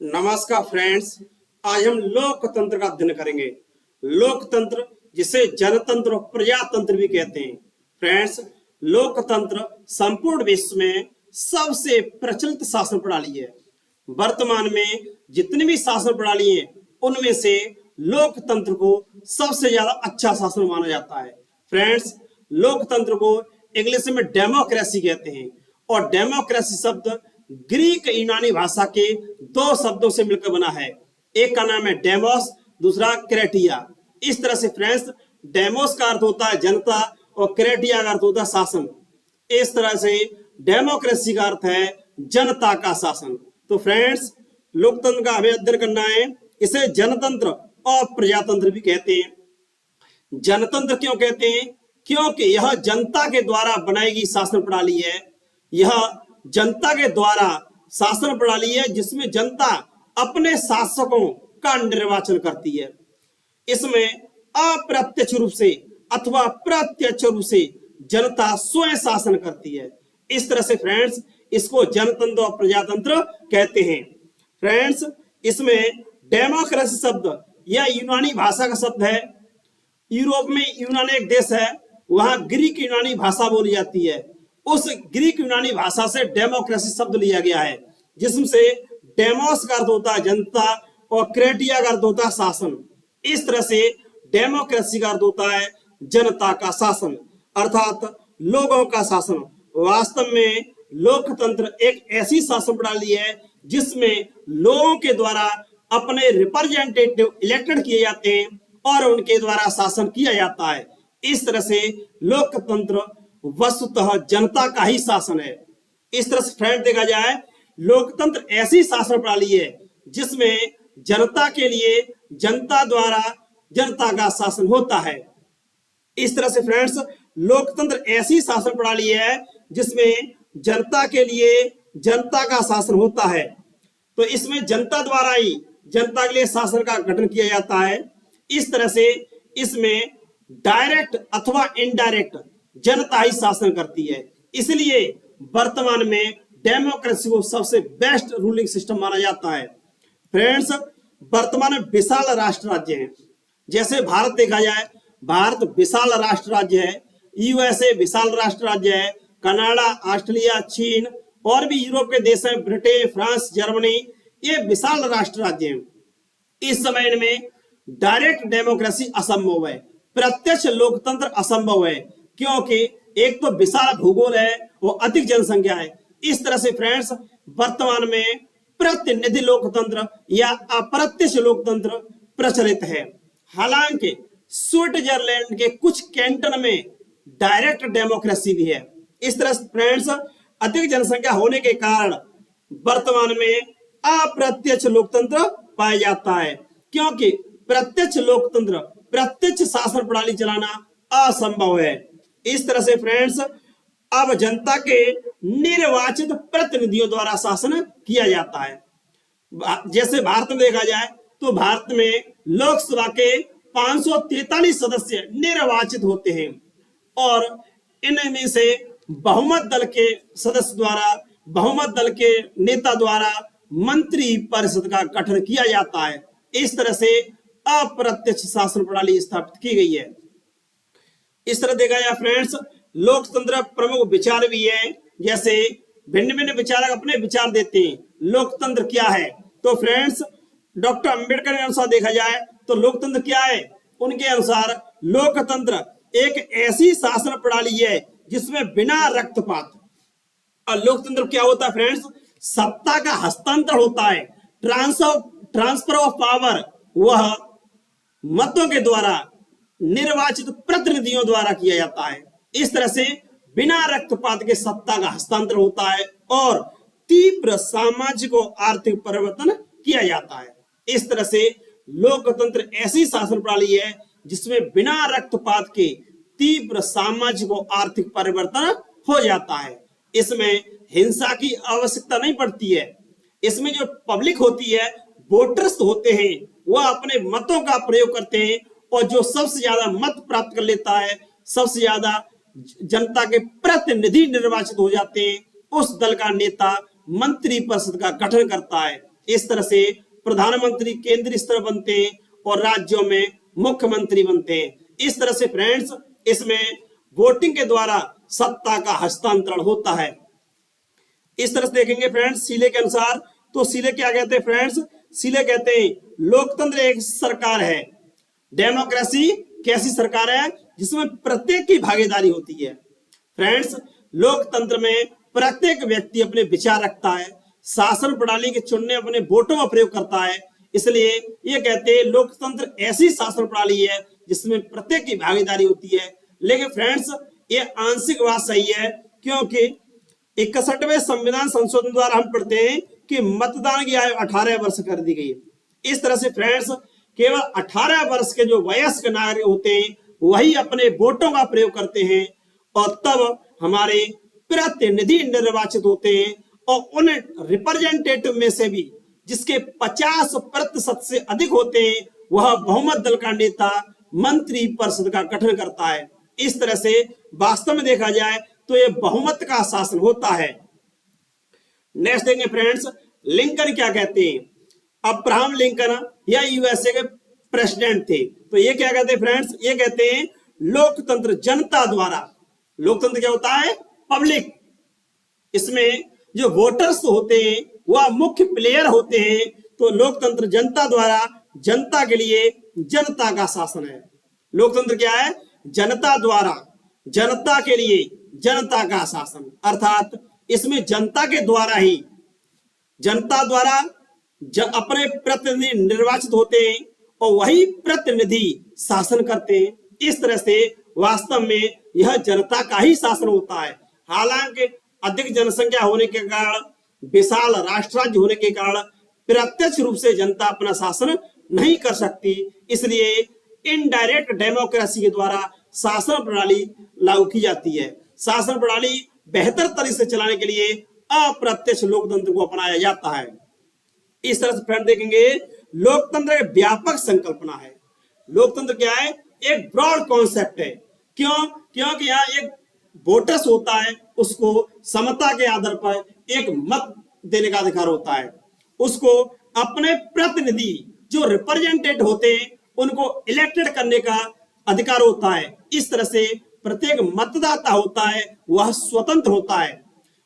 नमस्कार फ्रेंड्स, आज हम लोकतंत्र का अध्ययन करेंगे। लोकतंत्र जिसे जनतंत्र और प्रजातंत्र भी कहते हैं। फ्रेंड्स, लोकतंत्र संपूर्ण विश्व में सबसे प्रचलित शासन प्रणाली है। वर्तमान में जितनी भी शासन प्रणाली है उनमें से लोकतंत्र को सबसे ज्यादा अच्छा शासन माना जाता है। फ्रेंड्स, लोकतंत्र को इंग्लिश में डेमोक्रेसी कहते हैं और डेमोक्रेसी शब्द ग्रीक यूनानी भाषा के दो शब्दों से मिलकर बना है। एक का नाम है डेमोस, दूसरा क्रेटिया। इस तरह से फ्रेंड्स, डेमोस का अर्थ होता है जनता और क्रेटिया का अर्थ होता है शासन। इस तरह से डेमोक्रेसी का अर्थ है जनता का शासन। तो फ्रेंड्स, लोकतंत्र का हमें अध्ययन करना है। इसे जनतंत्र और प्रजातंत्र भी कहते हैं। जनतंत्र क्यों कहते हैं? क्योंकि यह जनता के द्वारा बनाई गई शासन प्रणाली है। यह जनता के द्वारा शासन प्रणाली है जिसमें जनता अपने शासकों का निर्वाचन करती है। इसमें अप्रत्यक्ष रूप से अथवा प्रत्यक्ष रूप से जनता स्वयं शासन करती है। इस तरह से फ्रेंड्स, इसको जनतंत्र और प्रजातंत्र कहते हैं। फ्रेंड्स, इसमें डेमोक्रेसी शब्द यह यूनानी भाषा का शब्द है। यूरोप में यूनान एक देश है, वहां ग्रीक यूनानी भाषा बोली जाती है। उस ग्रीक यूनानी भाषा से डेमोक्रेसी शब्द लिया गया है, जिसमें से डेमोस का अर्थ होता है जनता और क्रेटिया का अर्थ होता है शासन। इस तरह से डेमोक्रेसी का अर्थ होता है जनता का शासन, अर्थात लोगों का शासन। वास्तव में लोकतंत्र एक ऐसी शासन प्रणाली है जिसमें लोगों के द्वारा अपने रिप्रेजेंटेटिव इलेक्टेड किए जाते हैं और उनके द्वारा शासन किया जाता है। इस तरह से लोकतंत्र वस्तुतः जनता का ही शासन है। इस तरह से फ्रेंड देखा जाए, लोकतंत्र ऐसी शासन प्रणाली है जिसमें जनता के लिए जनता द्वारा जनता का शासन होता है। इस तरह से फ्रेंड्स, लोकतंत्र ऐसी शासन प्रणाली है जिसमें जनता के लिए जनता का शासन होता है। तो इसमें जनता द्वारा ही जनता के लिए शासन का गठन किया जाता है। इस तरह से इसमें डायरेक्ट अथवा इनडायरेक्ट जनता ही शासन करती है। इसलिए वर्तमान में डेमोक्रेसी को सबसे बेस्ट रूलिंग सिस्टम माना जाता है। फ्रेंड्स, वर्तमान में विशाल राष्ट्र राज्य हैं। जैसे भारत देखा जाए, भारत विशाल राष्ट्र राज्य है। यूएसए विशाल राष्ट्र राज्य है। कनाडा, ऑस्ट्रेलिया, चीन और भी यूरोप के देश हैं, ब्रिटेन, फ्रांस, जर्मनी, ये विशाल राष्ट्र राज्य हैं। इस समय में डायरेक्ट डेमोक्रेसी असंभव है, प्रत्यक्ष लोकतंत्र असंभव है, क्योंकि एक तो विशाल भूगोल है, वो अधिक जनसंख्या है। इस तरह से फ्रेंड्स, वर्तमान में प्रतिनिधि लोकतंत्र या अप्रत्यक्ष लोकतंत्र प्रचलित है। हालांकि स्विट्जरलैंड के कुछ कैंटन में डायरेक्ट डेमोक्रेसी भी है। इस तरह से फ्रेंड्स, अधिक जनसंख्या होने के कारण वर्तमान में अप्रत्यक्ष लोकतंत्र पाया जाता है, क्योंकि प्रत्यक्ष लोकतंत्र प्रत्यक्ष शासन प्रणाली चलाना असंभव है। इस तरह से फ्रेंड्स, अब जनता के निर्वाचित प्रतिनिधियों द्वारा शासन किया जाता है। जैसे भारत में देखा जाए तो भारत में लोकसभा के 543 सदस्य निर्वाचित होते हैं और इनमें से बहुमत दल के सदस्य द्वारा, बहुमत दल के नेता द्वारा मंत्री परिषद का गठन किया जाता है। इस तरह से अप्रत्यक्ष शासन प्रणाली स्थापित की गई है। इस तरह देखा जाए फ्रेंड्स, लोकतंत्र प्रमुख विचार भी है। जैसे भिन्न भिन्न विचारक अपने विचार देते हैं। लोकतंत्र क्या है? तो फ्रेंड्स, डॉक्टर अंबेडकर के अनुसार देखा जाए तो लोकतंत्र क्या है? उनके अनुसार लोकतंत्र एक ऐसी शासन प्रणाली है जिसमें बिना रक्तपात, और लोकतंत्र क्या होता है फ्रेंड्स? सत्ता का हस्तांतरण होता है, ट्रांसफर ऑफ पावर, वह मतों के द्वारा निर्वाचित प्रतिनिधियों द्वारा किया जाता है। इस तरह से बिना रक्तपात के सत्ता का हस्तांतरण होता है और तीव्र सामाजिक और आर्थिक परिवर्तन किया जाता है। इस तरह से लोकतंत्र ऐसी शासन प्रणाली है जिसमें बिना रक्तपात के तीव्र सामाजिक और आर्थिक परिवर्तन हो जाता है। इसमें हिंसा की आवश्यकता नहीं पड़ती है। इसमें जो पब्लिक होती है, वोटर्स होते हैं, वह अपने मतों का प्रयोग करते हैं और जो सबसे ज्यादा मत प्राप्त कर लेता है, सबसे ज्यादा जनता के प्रतिनिधि निर्वाचित हो जाते हैं, उस दल का नेता मंत्री परिषद का गठन करता है। इस तरह से प्रधानमंत्री केंद्रीय स्तर बनते हैं और राज्यों में मुख्यमंत्री बनते हैं। इस तरह से फ्रेंड्स इसमें वोटिंग के द्वारा सत्ता का हस्तांतरण होता है। इस तरह से देखेंगे फ्रेंड्स सीले के अनुसार, तो सीले क्या कहते हैं फ्रेंड्स, सीले कहते हैं लोकतंत्र एक सरकार है, डेमोक्रेसी कैसी सरकार है जिसमें प्रत्येक की भागीदारी होती है। फ्रेंड्स लोकतंत्र में प्रत्येक व्यक्ति अपने विचार रखता है, शासन प्रणाली के चुनने अपने वोटों का प्रयोग करता है, इसलिए ये कहते हैं लोकतंत्र ऐसी शासन प्रणाली है जिसमें प्रत्येक की भागीदारी होती है। लेकिन फ्रेंड्स ये आंशिक बात सही है, क्योंकि 61वें संविधान संशोधन द्वारा हम पढ़ते हैं कि मतदान की आयु 18 वर्ष कर दी गई है। इस तरह से फ्रेंड्स केवल 18 वर्ष के जो वयस्क नागरिक होते हैं वही अपने वोटों का प्रयोग करते हैं और तब हमारे प्रतिनिधि निर्वाचित होते हैं और उन रिप्रेजेंटेटिव में से भी जिसके 50% से अधिक होते हैं वह बहुमत दल का नेता मंत्री परिषद का गठन करता है। इस तरह से वास्तव में देखा जाए तो ये बहुमत का शासन होता है। नेक्स्ट देखेंगे फ्रेंड्स लिंकन क्या कहते हैं। अब्राहम लिंकन या यूएसए के प्रेसिडेंट थे, तो ये क्या कहते हैं फ्रेंड्स, ये कहते हैं लोकतंत्र जनता द्वारा, लोकतंत्र क्या होता है पब्लिक, इसमें जो वोटर्स होते हैं वह मुख्य प्लेयर होते हैं, तो लोकतंत्र जनता द्वारा जनता के लिए जनता का शासन है। लोकतंत्र क्या है, जनता द्वारा जनता के लिए जनता का शासन, अर्थात इसमें जनता के द्वारा ही जनता द्वारा अपने प्रतिनिधि निर्वाचित होते हैं और वही प्रतिनिधि शासन करते हैं। इस तरह से वास्तव में यह जनता का ही शासन होता है। हालांकि अधिक जनसंख्या होने के कारण, विशाल राष्ट्र राज्य होने के कारण प्रत्यक्ष रूप से जनता अपना शासन नहीं कर सकती, इसलिए इनडायरेक्ट डेमोक्रेसी के द्वारा शासन प्रणाली लागू की जाती है। शासन प्रणाली बेहतर तरीके से चलाने के लिए अप्रत्यक्ष लोकतंत्र को अपनाया जाता है। इस तरह से फ्रेंड देखेंगे लोकतंत्र एक व्यापक संकल्पना है। लोकतंत्र क्या है, एक ब्रॉड कॉन्सेप्ट है। क्यों, क्योंकि यहाँ एक वोटर्स होता है, उसको समता के आधार पर एक मत देने का अधिकार होता है, उसको अपने प्रतिनिधि जो रिप्रेजेंटेटिव होते हैं उनको इलेक्टेड करने का अधिकार होता है। इस तरह से प्रत्येक मतदाता होता है वह स्वतंत्र होता है,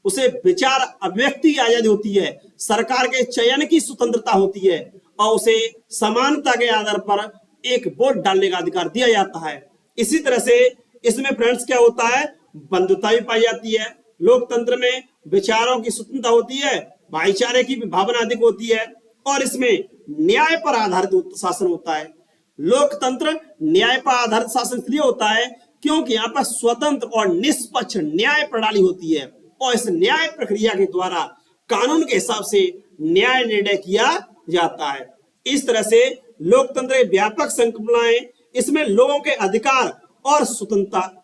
उसे विचार अभिव्यक्ति की आजादी होती है, सरकार के चयन की स्वतंत्रता होती है और उसे समानता के आधार पर एक वोट डालने का अधिकार दिया जाता है। इसी तरह से इसमें फ्रेंड्स क्या होता है, बंधुता भी पाई जाती है। लोकतंत्र में विचारों की स्वतंत्रता होती है, भाईचारे की भी भावना अधिक होती है और इसमें न्याय पर आधारित शासन होता है। लोकतंत्र न्याय पर आधारित शासन इसलिए होता है क्योंकि यहाँ पर स्वतंत्र और निष्पक्ष न्याय प्रणाली होती है और इस न्याय प्रक्रिया के द्वारा कानून के हिसाब से न्याय निर्णय किया जाता है। इस तरह से लोकतंत्र की व्यापक संकल्पनाएं, इसमें लोगों के अधिकार और स्वतंत्रता,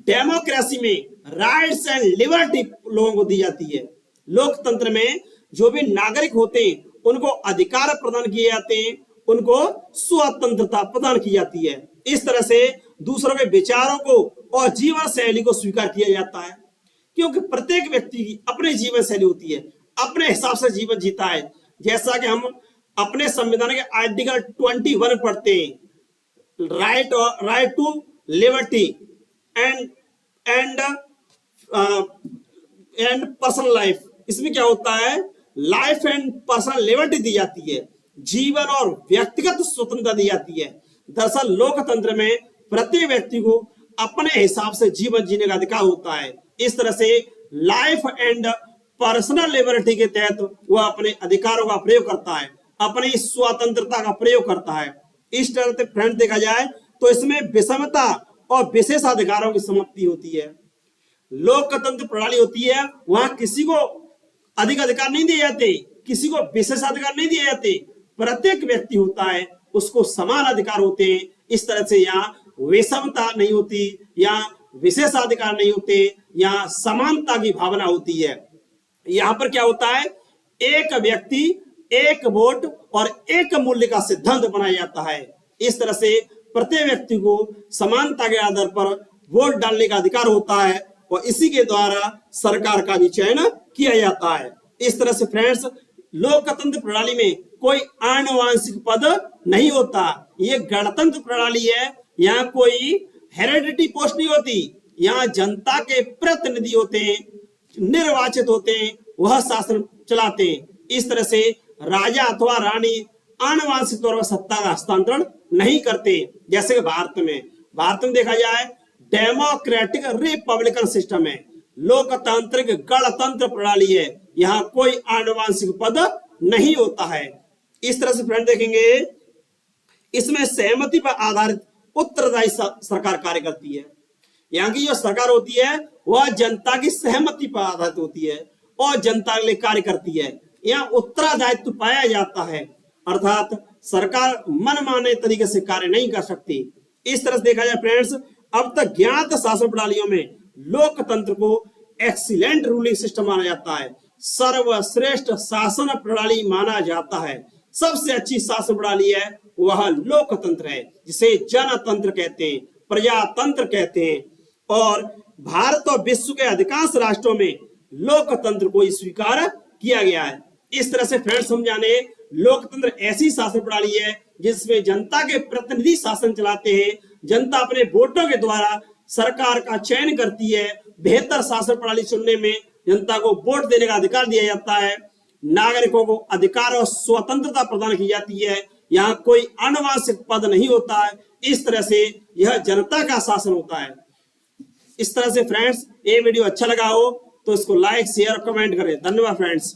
डेमोक्रेसी में राइट्स एंड लिबर्टी लोगों को दी जाती है। लोकतंत्र में जो भी नागरिक होते हैं उनको अधिकार प्रदान किए जाते हैं, उनको स्वतंत्रता प्रदान की जाती है। इस तरह से दूसरों के विचारों को और जीवन शैली को स्वीकार किया जाता है, क्योंकि प्रत्येक व्यक्ति की अपनी जीवन शैली होती है, अपने हिसाब से जीवन जीता है। जैसा कि हम अपने संविधान के आर्टिकल 21 पढ़ते हैं, right to liberty and personal life. इसमें क्या होता है, लाइफ एंड पर्सनल लिबर्टी दी जाती है, जीवन और व्यक्तिगत स्वतंत्रता दी जाती है। दरअसल लोकतंत्र में प्रत्येक व्यक्ति को अपने हिसाब से जीवन जीने का अधिकार होता है। इस तरह से लाइफ एंड पर्सनल लिबर्टी के तहत वह अपने अधिकारों का प्रयोग करता है, अपनी स्वतंत्रता का प्रयोग करता है। इस तरह से फ्रेंड देखा जाए तो इसमें विषमता और विशेषाधिकारों की समाप्ति होती है। लोकतंत्र प्रणाली होती है वहां किसी को अधिक अधिकार नहीं दिए जाते, किसी को विशेषाधिकार नहीं दिए जाते, प्रत्येक व्यक्ति होता है उसको समान अधिकार होते हैं। इस तरह से यहाँ विषमता नहीं होती, यहाँ विशेषाधिकार नहीं होते, यहाँ समानता की भावना होती है। यहाँ पर क्या होता है, एक व्यक्ति एक वोट और एक मूल्य का सिद्धांत बनाया जाता है। इस तरह से प्रत्येक व्यक्ति को समानता के आधार पर वोट डालने का अधिकार होता है और इसी के द्वारा सरकार का भी चयन किया जाता है। इस तरह से फ्रेंड्स लोकतंत्र प्रणाली में कोई आनुवंशिक पद नहीं होता। ये गणतंत्र प्रणाली है, यहाँ कोई हेरेडिटी पोस्ट नहीं होती। यहाँ जनता के प्रतिनिधि होते हैं, निर्वाचित होते हैं, वह शासन चलाते हैं। इस तरह से राजा अथवा रानी आनुवंशिक तौर पर सत्ता का हस्तांतरण नहीं करते। जैसे कि भारत में देखा जाए डेमोक्रेटिक रिपब्लिकन सिस्टम है, लोकतांत्रिक गणतंत्र प्रणाली है, यहाँ कोई आनुवंशिक पद नहीं होता है। इस तरह से फ्रेंड देखेंगे, इसमें सहमति पर आधारित उत्तरदायी सरकार कार्य करती है। यहाँ की जो सरकार होती है वह जनता की सहमति पर आधारित होती है और जनता के लिए कार्य करती है। यहाँ उत्तरदायित्व पाया जाता है, अर्थात सरकार मनमाने तरीके से कार्य नहीं कर सकती। इस तरह से देखा जाए फ्रेंड्स, अब तक ज्ञात शासन प्रणालियों में लोकतंत्र को एक्सीलेंट रूलिंग सिस्टम माना जाता है, सर्वश्रेष्ठ शासन प्रणाली माना जाता है। सबसे अच्छी शासन प्रणाली है वह लोकतंत्र है, जिसे जनतंत्र कहते हैं, प्रजातंत्र कहते हैं। और भारत और विश्व के अधिकांश राष्ट्रों में लोकतंत्र को स्वीकार किया गया है। इस तरह से फ्रेंड्स समझाने, लोकतंत्र ऐसी शासन प्रणाली है जिसमें जनता के प्रतिनिधि शासन चलाते हैं, जनता अपने वोटों के द्वारा सरकार का चयन करती है। बेहतर शासन प्रणाली चुनने में जनता को वोट देने का अधिकार दिया जाता है, नागरिकों को अधिकार और स्वतंत्रता प्रदान की जाती है, यहाँ कोई आनुवंशिक पद नहीं होता है। इस तरह से यह जनता का शासन होता है। इस तरह से फ्रेंड्स, ये वीडियो अच्छा लगा हो तो इसको लाइक, शेयर और कमेंट करें। धन्यवाद फ्रेंड्स।